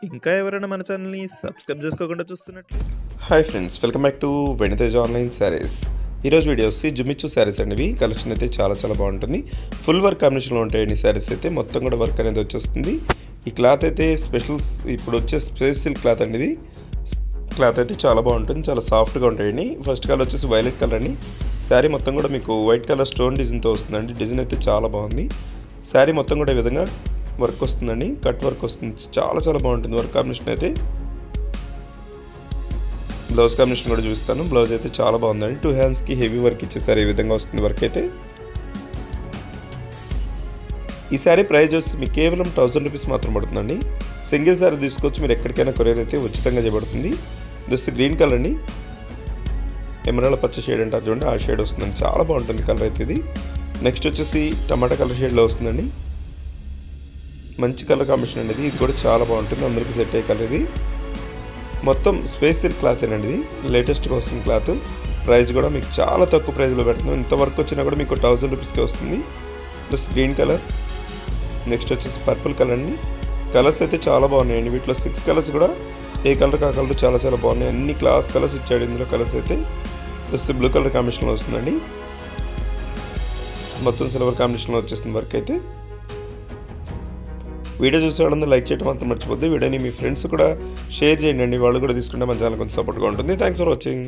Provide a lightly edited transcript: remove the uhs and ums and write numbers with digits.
ఇంకా ఎవరైనా మన ఛానల్‌ని సబ్స్క్రైబ్ చేసుకోకుండా చూస్తున్నట్లు hi friends, welcome back to వెనితేజ్ online saris. ఈరోజు వీడియో వచ్చి జుమిచ్చు శారీస్ అండి. ఇవి కలెక్షన్ అయితే చాలా బాగుంటుంది. ఫుల్ వర్క్ కాంబినేషన్లో ఉంటాయండి శారీస్ అయితే. మొత్తం కూడా వర్క్ అనేది వచ్చేస్తుంది. ఈ క్లాత్ అయితే స్పెషల్, ఇప్పుడు వచ్చే స్పేస్ సిల్క్ క్లాత్ అండి. ఇది క్లాత్ అయితే చాలా బాగుంటుంది, చాలా సాఫ్ట్గా ఉంటాయండి. ఫస్ట్ కలర్ వచ్చేసి వైలెట్ కలర్ అండి. శారీ మొత్తం కూడా మీకు వైట్ కలర్ స్టోన్ డిజైన్తో వస్తుందండి. డిజైన్ అయితే చాలా బాగుంది. శారీ మొత్తం కూడా ఈ విధంగా వర్క్ వస్తుందండి, కట్ వర్క్ వస్తుంది. చాలా బాగుంటుంది వర్క్ కాంబినేషన్ అయితే. బ్లౌజ్ కాంబినేషన్ కూడా చూస్తాను. బ్లౌజ్ అయితే చాలా బాగుందండి. 2 హ్యాండ్స్కి హెవీ వర్క్ ఇచ్చేసారు. ఈ విధంగా వస్తుంది వర్క్ అయితే. ఈ శారీ ప్రైస్ వచ్చి మీకు కేవలం 1000 రూపీస్ మాత్రం పడుతుందండి. సింగిల్ శారీ తీసుకొచ్చి మీరు ఎక్కడికైనా కొరియర్ అయితే ఉచితంగా చేయబడుతుంది. దిస్ గ్రీన్ కలర్ అండి, ఎమరాల్డ్ పచ్చ షేడ్ అంటారు చూడండి, ఆ షేడ్ వస్తుందండి. చాలా బాగుంటుంది కలర్ అయితే ఇది. నెక్స్ట్ వచ్చేసి టమాటా కలర్ షేడ్లో వస్తుందండి. మంచి కలర్ కాంబినేషన్ అండి ఇది కూడా చాలా బాగుంటుంది, అందరికీ సెట్ అయ్యే కలర్ ఇది. మొత్తం స్పేస్ సిల్క్ క్లాత్ అండి. ఇది లేటెస్ట్గా వస్తుంది క్లాత్. ప్రైస్ కూడా మీకు చాలా తక్కువ ప్రైస్లో పెడుతున్నాం. ఇంత వర్క్ వచ్చినా కూడా మీకు 1000 రూపీస్కే వస్తుంది. ప్లస్ గ్రీన్ కలర్, నెక్స్ట్ వచ్చేసి పర్పుల్ కలర్ అండి. కలర్స్ అయితే చాలా బాగున్నాయండి. వీటిలో 6 కలర్స్ కూడా ఏ కలర్ ఆ కలర్ చాలా బాగున్నాయి. అన్ని క్లాస్ కలర్స్ ఇచ్చాడు ఇందులో. కలర్స్ అయితే ప్లస్ బ్లూ కలర్ కాంబినేషన్లో వస్తుందండి. మొత్తం సిల్వర్ కాంబినేషన్లో వచ్చేస్తుంది వర్క్ అయితే. వీడియో చూసేవాళ్ళందరూ లైక్ చేయడం మాత్రం మర్చిపోద్దు. వీడియోని మీ ఫ్రెండ్స్ కూడా షేర్ చేయండి. వాళ్ళు కూడా తీసుకుంటే మన ఛానల్ కొంచెం సపోర్ట్గా ఉంటుంది. Thanks for watching.